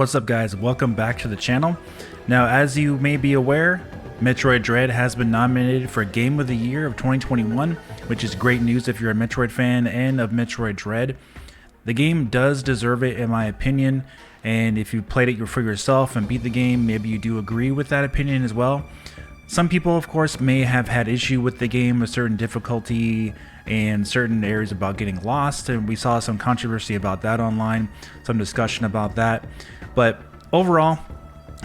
What's up, guys? Welcome back to the channel. Now, as you may be aware, Metroid Dread has been nominated for Game of the Year of 2021, which is great news if you're a Metroid fan and of Metroid Dread. The game does deserve it, in my opinion, and if you played it for yourself and beat the game, maybe you do agree with that opinion as well. Some people, of course, may have had issue with the game, a certain difficulty and certain areas about getting lost, and we saw some controversy about that online, some discussion about that. But overall,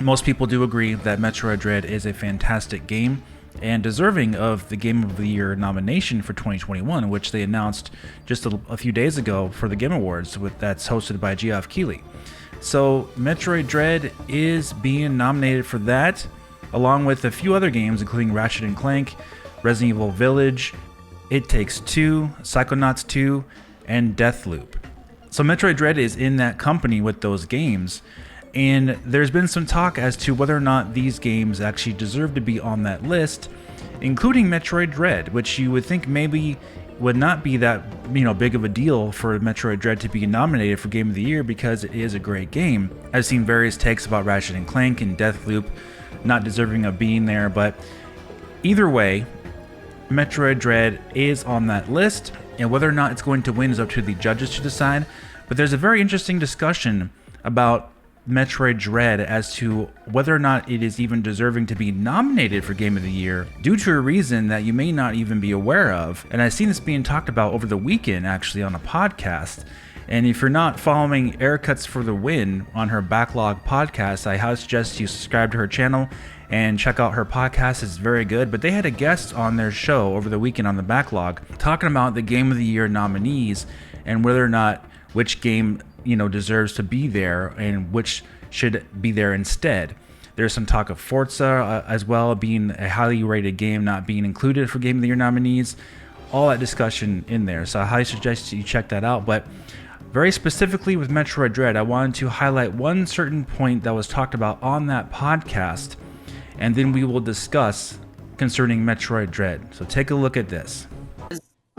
most people do agree that Metroid Dread is a fantastic game and deserving of the Game of the Year nomination for 2021, which they announced just a few days ago for the Game Awards, that's hosted by Geoff Keighley. So Metroid Dread is being nominated for that, along with a few other games including Ratchet & Clank, Resident Evil Village, It Takes Two, Psychonauts 2, and Deathloop. So Metroid Dread is in that company with those games, and there's been some talk as to whether or not these games actually deserve to be on that list, including Metroid Dread, which you would think maybe would not be that big of a deal for Metroid Dread to be nominated for Game of the Year because it is a great game. I've seen various takes about Ratchet & Clank and Deathloop not deserving of being there, but either way, Metroid Dread is on that list, and whether or not it's going to win is up to the judges to decide. But there's a very interesting discussion about Metroid Dread as to whether or not it is even deserving to be nominated for Game of the Year due to a reason that you may not even be aware of. And I've seen this being talked about over the weekend actually on a podcast. And if you're not following Air Cuts for the Win on her Backlog podcast, I highly suggest you subscribe to her channel and check out her podcast. It's very good. But they had a guest on their show over the weekend on the Backlog talking about the Game of the Year nominees and whether or not which game deserves to be there and which should be there instead. There's some talk of Forza as well being a highly rated game not being included for Game of the Year nominees. All that discussion in there. So I highly suggest you check that out. But very specifically with Metroid Dread, I wanted to highlight one certain point that was talked about on that podcast, and then we will discuss concerning Metroid Dread. So take a look at this.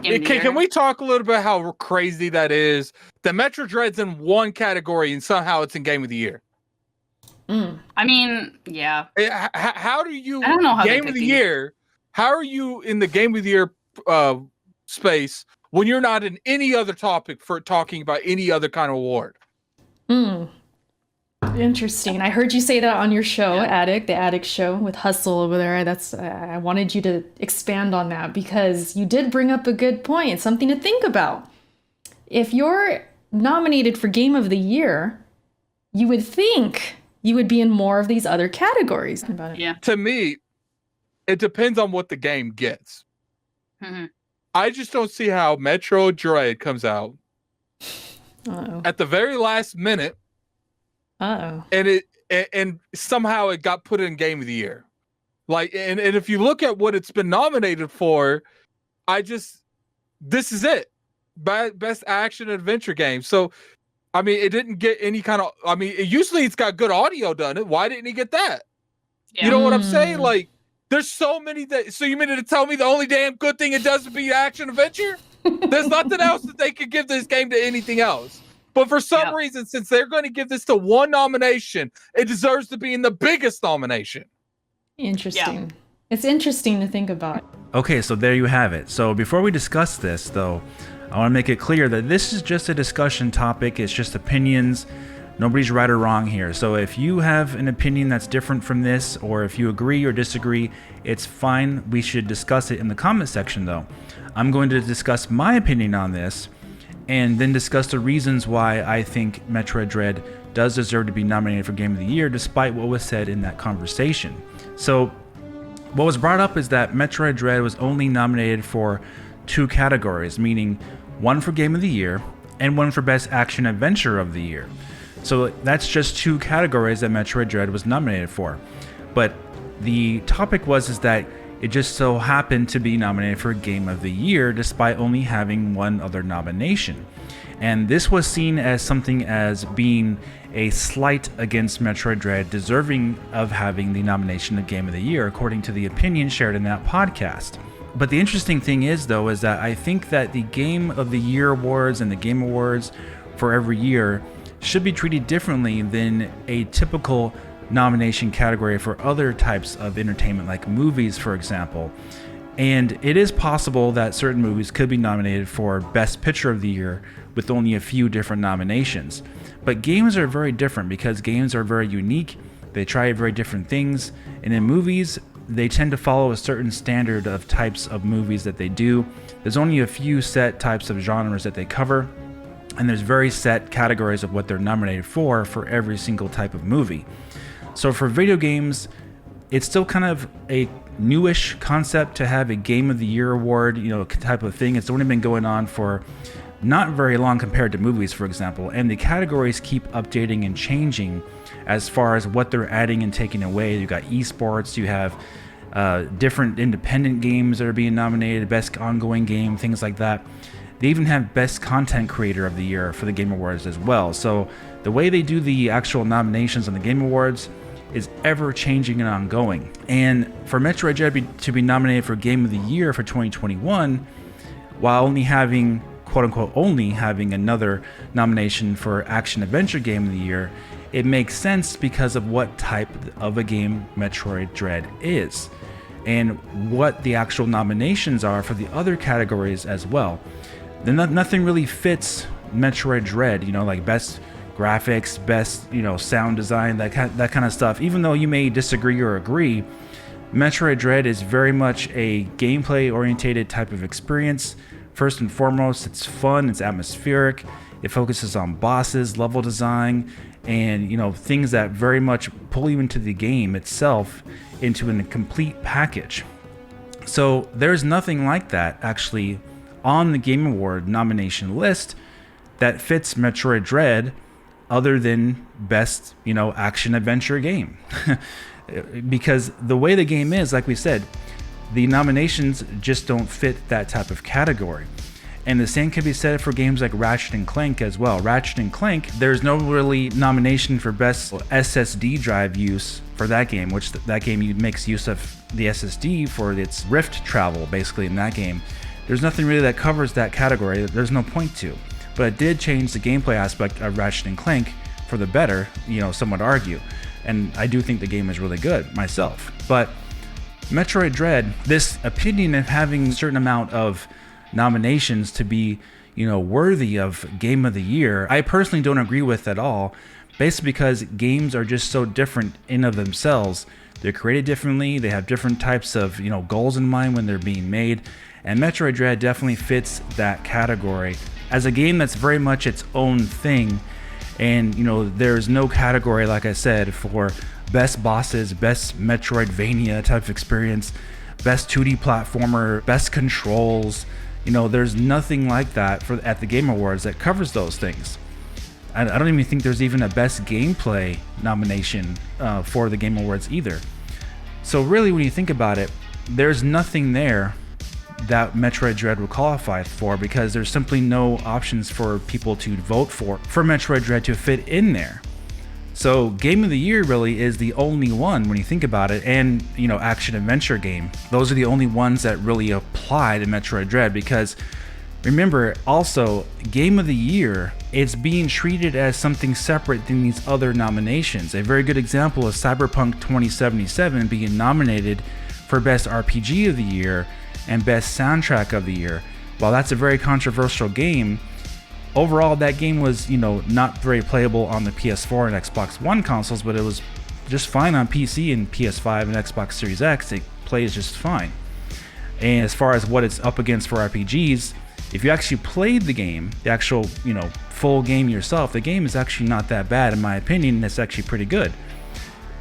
Can we talk a little bit how crazy that is? The Metroid Dread's in one category and somehow it's in Game of the Year. I mean, yeah. How do you? I don't know how Game of the Year. How are you in the Game of the Year space when you're not in any other topic for talking about any other kind of award? Interesting. I heard you say that on your show, the Addict Show with Hustle over there. I wanted you to expand on that because you did bring up a good point. It's something to think about. If you're nominated for Game of the Year, you would think you would be in more of these other categories. Yeah. To me, it depends on what the game gets. Mm-hmm. I just don't see how Metroid Dread comes out at the very last minute. And somehow it got put in Game of the Year. And if you look at what it's been nominated for, this is it. Best action adventure game. So, I mean, it didn't get any kind of, usually it's got good audio done it. Why didn't he get that? Yeah. You know what I'm saying? There's so many so you mean to tell me the only damn good thing it does is be action adventure? There's nothing else that they could give this game to anything else. But for some reason, since they're going to give this to one nomination, it deserves to be in the biggest nomination. Interesting. Yeah. It's interesting to think about. Okay, so there you have it. So before we discuss this, though, I want to make it clear that this is just a discussion topic. It's just opinions. Nobody's right or wrong here. So if you have an opinion that's different from this, or if you agree or disagree, it's fine. We should discuss it in the comment section, though. I'm going to discuss my opinion on this, and then discuss the reasons why I think Metroid Dread does deserve to be nominated for Game of the Year, despite what was said in that conversation. So what was brought up is that Metroid Dread was only nominated for 2 categories, meaning one for Game of the Year and one for Best Action Adventure of the Year. So that's just 2 categories that Metroid Dread was nominated for. But the topic was that it just so happened to be nominated for Game of the Year despite only having one other nomination. And this was seen as something as being a slight against Metroid Dread, deserving of having the nomination of Game of the Year, according to the opinion shared in that podcast. But the interesting thing is, though, is that I think that the Game of the Year awards and the Game Awards for every year should be treated differently than a typical nomination category for other types of entertainment, like movies, for example. And it is possible that certain movies could be nominated for Best Picture of the Year with only a few different nominations. But games are very different because games are very unique. They try very different things. And in movies, they tend to follow a certain standard of types of movies that they do. There's only a few set types of genres that they cover. And there's very set categories of what they're nominated for every single type of movie. So for video games, it's still kind of a newish concept to have a Game of the Year award, type of thing. It's only been going on for not very long compared to movies, for example. And the categories keep updating and changing as far as what they're adding and taking away. You got esports, you have different independent games that are being nominated, best ongoing game, things like that. They even have best content creator of the year for the Game Awards as well. So the way they do the actual nominations on the Game Awards is ever changing and ongoing. And for Metroid Dread to be nominated for Game of the Year for 2021, while only having, quote unquote, only having another nomination for Action Adventure Game of the Year, it makes sense because of what type of a game Metroid Dread is and what the actual nominations are for the other categories as well. Then nothing really fits Metroid Dread, like best graphics, best, sound design, that kind of stuff. Even though you may disagree or agree, Metroid Dread is very much a gameplay oriented type of experience. First and foremost, it's fun, it's atmospheric, it focuses on bosses, level design, and things that very much pull you into the game itself, into a complete package. So there's nothing like that actually on the Game Award nomination list that fits Metroid Dread other than best, action adventure game. Because the way the game is, like we said, the nominations just don't fit that type of category. And the same can be said for games like Ratchet and Clank as well. Ratchet and Clank, there's no really nomination for best SSD drive use for that game, which that game makes use of the SSD for its Rift travel, basically, in that game. There's nothing really that covers that category. There's no point to. But it did change the gameplay aspect of Ratchet and Clank for the better, some would argue. And I do think the game is really good myself. But Metroid Dread, this opinion of having a certain amount of nominations to be, worthy of Game of the Year, I personally don't agree with at all, basically because games are just so different in of themselves. They're created differently, they have different types of, goals in mind when they're being made, and Metroid Dread definitely fits that category as a game that's very much its own thing. And there's no category, like I said, for best bosses, best Metroidvania type of experience, best 2D platformer, best controls. There's nothing like that at the Game Awards that covers those things. I don't even think there's even a best gameplay nomination for the Game Awards either. So really, when you think about it, there's nothing there that Metroid Dread would qualify for, because there's simply no options for people to vote for Metroid Dread to fit in there. So Game of the Year really is the only one when you think about it, and action adventure game. Those are the only ones that really apply to Metroid Dread, because remember also, Game of the Year, it's being treated as something separate than these other nominations. A very good example is Cyberpunk 2077 being nominated for Best RPG of the Year and Best Soundtrack of the Year. While that's a very controversial game, overall that game was, not very playable on the PS4 and Xbox One consoles, but it was just fine on PC and PS5 and Xbox Series X. It plays just fine. And as far as what it's up against for RPGs, if you actually played the game, the actual, full game yourself, the game is actually not that bad in my opinion. It's actually pretty good.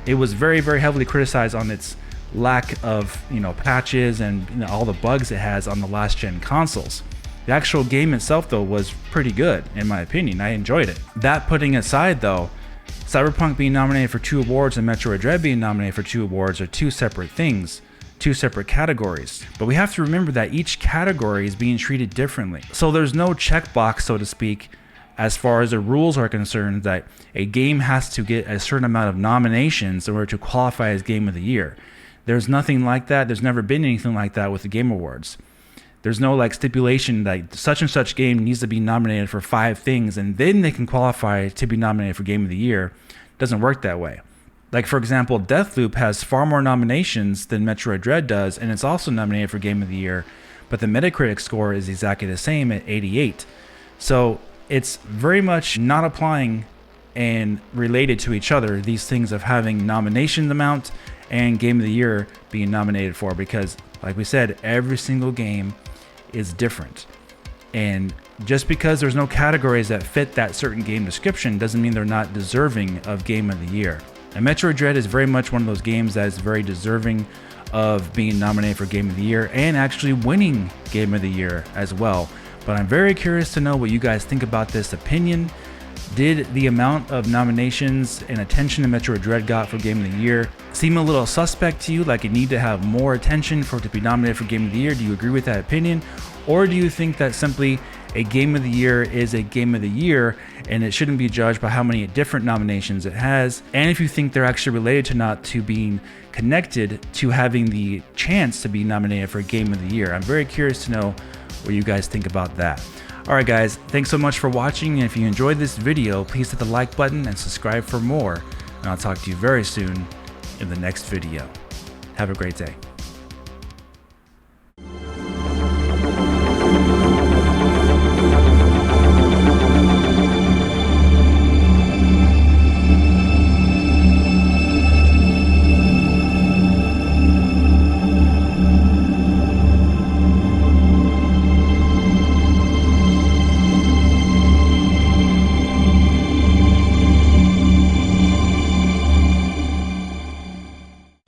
It was very, very heavily criticized on its lack of, patches and all the bugs it has on the last gen consoles. The actual game itself, though, was pretty good in my opinion. I enjoyed it. That putting aside, though, Cyberpunk being nominated for 2 awards and Metroid Dread being nominated for 2 awards are 2 separate things, 2 separate categories. But we have to remember that each category is being treated differently. So there's no checkbox, so to speak, as far as the rules are concerned, that a game has to get a certain amount of nominations in order to qualify as Game of the Year. There's nothing like that. There's never been anything like that with the Game Awards. There's no like stipulation that such and such game needs to be nominated for 5 things and then they can qualify to be nominated for Game of the Year. It doesn't work that way. Like, for example, Deathloop has far more nominations than Metroid Dread does, and it's also nominated for Game of the Year, but the Metacritic score is exactly the same at 88. So it's very much not applying and related to each other, these things of having nomination amount and Game of the Year being nominated for, because like we said, every single game is different. And just because there's no categories that fit that certain game description doesn't mean they're not deserving of Game of the Year. And Metroid Dread is very much one of those games that is very deserving of being nominated for Game of the Year and actually winning Game of the Year as well. But I'm very curious to know what you guys think about this opinion. Did the amount of nominations and attention that Metroid Dread got for Game of the Year seem a little suspect to you, like it need to have more attention for it to be nominated for Game of the Year? Do you agree with that opinion? Or do you think that simply a Game of the Year is a Game of the Year and it shouldn't be judged by how many different nominations it has? And if you think they're actually related to not to being connected to having the chance to be nominated for Game of the Year? I'm very curious to know what you guys think about that. Alright guys, thanks so much for watching, and if you enjoyed this video, please hit the like button and subscribe for more, and I'll talk to you very soon in the next video. Have a great day.